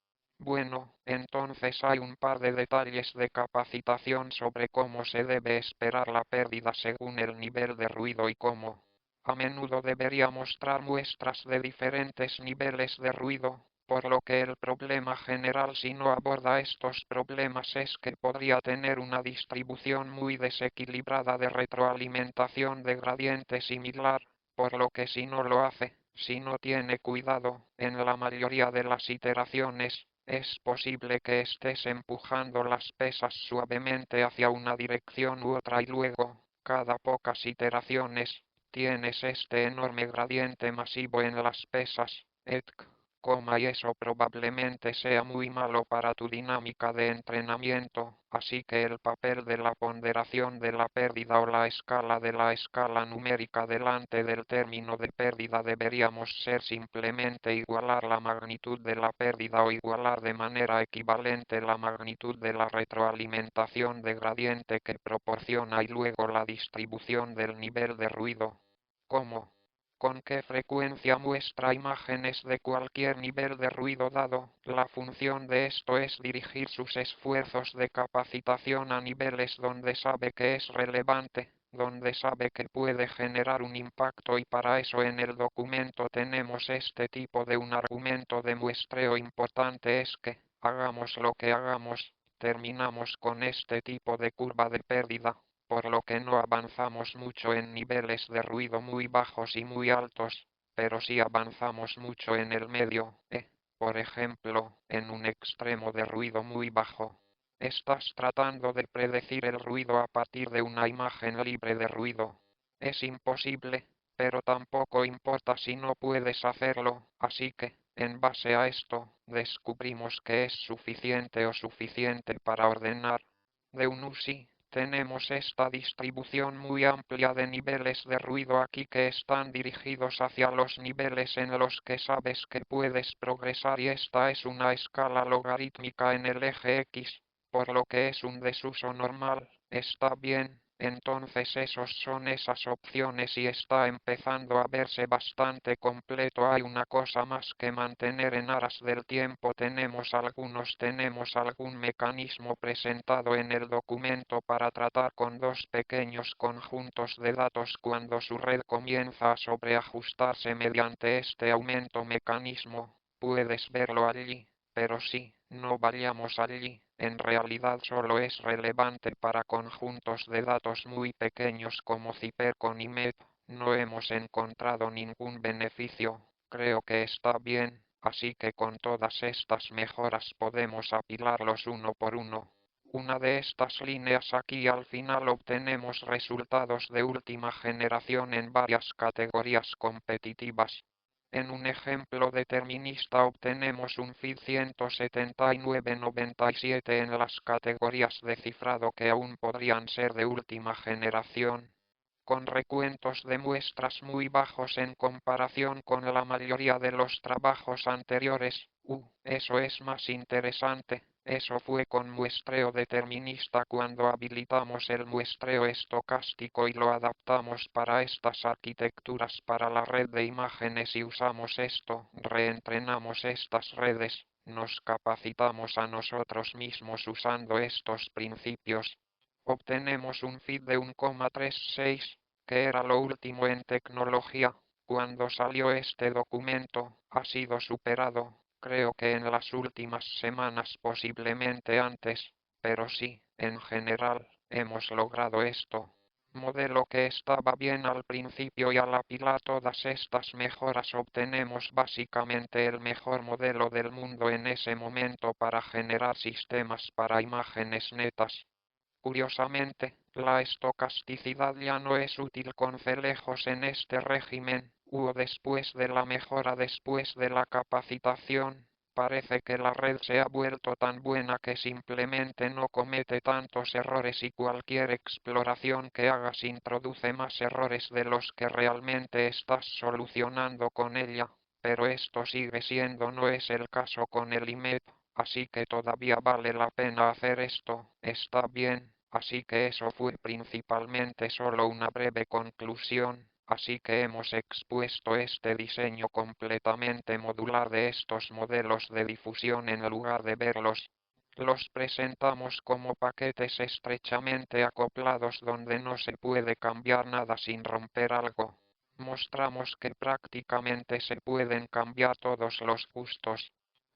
Bueno, entonces hay un par de detalles de capacitación sobre cómo se debe esperar la pérdida según el nivel de ruido y cómo. A menudo debería mostrar muestras de diferentes niveles de ruido, por lo que el problema general si no aborda estos problemas es que podría tener una distribución muy desequilibrada de retroalimentación de gradiente similar, por lo que si no lo hace, si no tiene cuidado, en la mayoría de las iteraciones, es posible que estés empujando las pesas suavemente hacia una dirección u otra y luego, cada pocas iteraciones, tienes este enorme gradiente masivo en las pesas, etc. Y eso probablemente sea muy malo para tu dinámica de entrenamiento, así que el papel de la ponderación de la pérdida o la escala de la escala numérica delante del término de pérdida deberíamos ser simplemente igualar la magnitud de la pérdida o igualar de manera equivalente la magnitud de la retroalimentación de gradiente que proporciona y luego la distribución del nivel de ruido. ¿Cómo? ¿Con qué frecuencia muestra imágenes de cualquier nivel de ruido dado? La función de esto es dirigir sus esfuerzos de capacitación a niveles donde sabe que es relevante, donde sabe que puede generar un impacto y para eso en el documento tenemos este tipo de un argumento de muestreo importante es que, hagamos lo que hagamos, terminamos con este tipo de curva de pérdida, por lo que no avanzamos mucho en niveles de ruido muy bajos y muy altos, pero sí avanzamos mucho en el medio, por ejemplo, en un extremo de ruido muy bajo. Estás tratando de predecir el ruido a partir de una imagen libre de ruido. Es imposible, pero tampoco importa si no puedes hacerlo, así que, en base a esto, descubrimos que es suficiente o suficiente para ordenar de un USI. Tenemos esta distribución muy amplia de niveles de ruido aquí que están dirigidos hacia los niveles en los que sabes que puedes progresar y esta es una escala logarítmica en el eje X, por lo que es un desuso normal. Está bien, entonces esos son esas opciones y está empezando a verse bastante completo. Hay una cosa más que mantener en aras del tiempo. Tenemos algún mecanismo presentado en el documento para tratar con dos pequeños conjuntos de datos cuando su red comienza a sobreajustarse mediante este aumento mecanismo. Puedes verlo allí. Pero sí, no vayamos allí, en realidad solo es relevante para conjuntos de datos muy pequeños como Cybercon y MEP, no hemos encontrado ningún beneficio, creo que está bien, así que con todas estas mejoras podemos apilarlos uno por uno. Una de estas líneas aquí al final obtenemos resultados de última generación en varias categorías competitivas. En un ejemplo determinista obtenemos un FID 17997 en las categorías de cifrado que aún podrían ser de última generación, con recuentos de muestras muy bajos en comparación con la mayoría de los trabajos anteriores. Eso es más interesante. Eso fue con muestreo determinista cuando habilitamos el muestreo estocástico y lo adaptamos para estas arquitecturas para la red de imágenes y usamos esto, reentrenamos estas redes, nos capacitamos a nosotros mismos usando estos principios. Obtenemos un feed de 1,36, que era lo último en tecnología. Cuando salió este documento, ha sido superado, creo que en las últimas semanas, posiblemente antes, pero sí, en general, hemos logrado esto. Modelo que estaba bien al principio y al apilar todas estas mejoras obtenemos básicamente el mejor modelo del mundo en ese momento para generar sistemas para imágenes netas. Curiosamente, la estocasticidad ya no es útil con felejos en este régimen, o después de la mejora después de la capacitación. Parece que la red se ha vuelto tan buena que simplemente no comete tantos errores y cualquier exploración que hagas introduce más errores de los que realmente estás solucionando con ella. Pero esto sigue siendo no es el caso con el IMEP. Así que todavía vale la pena hacer esto, está bien, así que eso fue principalmente solo una breve conclusión, así que hemos expuesto este diseño completamente modular de estos modelos de difusión en lugar de verlos. Los presentamos como paquetes estrechamente acoplados donde no se puede cambiar nada sin romper algo. Mostramos que prácticamente se pueden cambiar todos los gustos.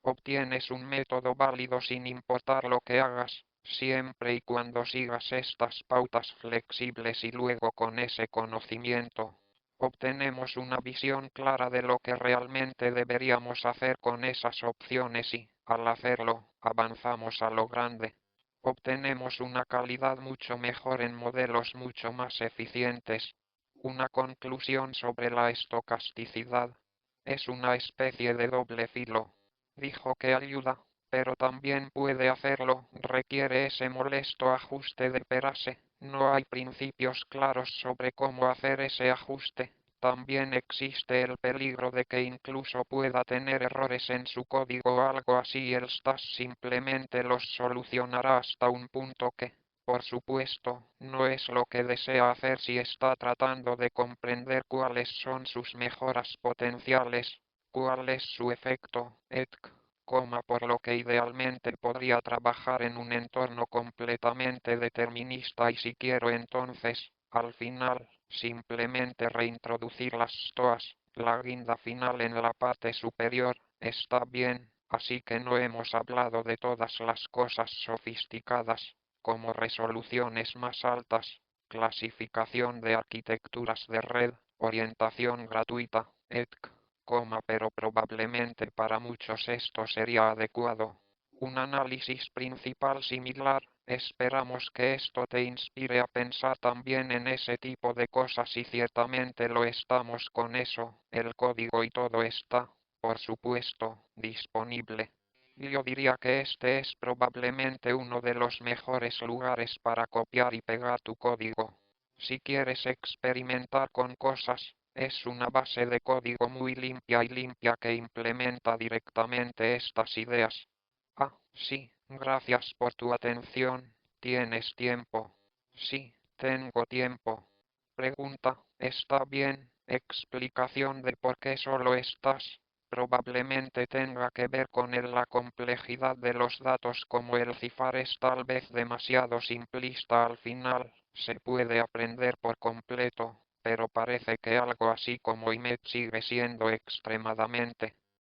Obtienes un método válido sin importar lo que hagas, siempre y cuando sigas estas pautas flexibles y luego con ese conocimiento, obtenemos una visión clara de lo que realmente deberíamos hacer con esas opciones y, al hacerlo, avanzamos a lo grande. Obtenemos una calidad mucho mejor en modelos mucho más eficientes. Una conclusión sobre la estocasticidad. Es una especie de doble filo. Dijo que ayuda, pero también puede hacerlo, requiere ese molesto ajuste de perase. No hay principios claros sobre cómo hacer ese ajuste. También existe el peligro de que incluso pueda tener errores en su código o algo así y el STAS simplemente los solucionará hasta un punto que, por supuesto, no es lo que desea hacer si está tratando de comprender cuáles son sus mejoras potenciales. ¿Cuál es su efecto, etc., por lo que idealmente podría trabajar en un entorno completamente determinista y si quiero entonces, al final, simplemente reintroducir las stoas, la guinda final en la parte superior, está bien, así que no hemos hablado de todas las cosas sofisticadas, como resoluciones más altas, clasificación de arquitecturas de red, orientación gratuita, etc., pero probablemente para muchos esto sería adecuado. Un análisis principal similar, esperamos que esto te inspire a pensar también en ese tipo de cosas y ciertamente lo estamos con eso, el código y todo está, por supuesto, disponible. Yo diría que este es probablemente uno de los mejores lugares para copiar y pegar tu código. Si quieres experimentar con cosas, es una base de código muy limpia y limpia que implementa directamente estas ideas. Ah, sí, gracias por tu atención. ¿Tienes tiempo? Sí, tengo tiempo. Pregunta, ¿está bien? Explicación de por qué solo estás. Probablemente tenga que ver con la complejidad de los datos como el cifar es tal vez demasiado simplista al final, se puede aprender por completo, pero parece que algo así como IMET sigue siendo extremadamente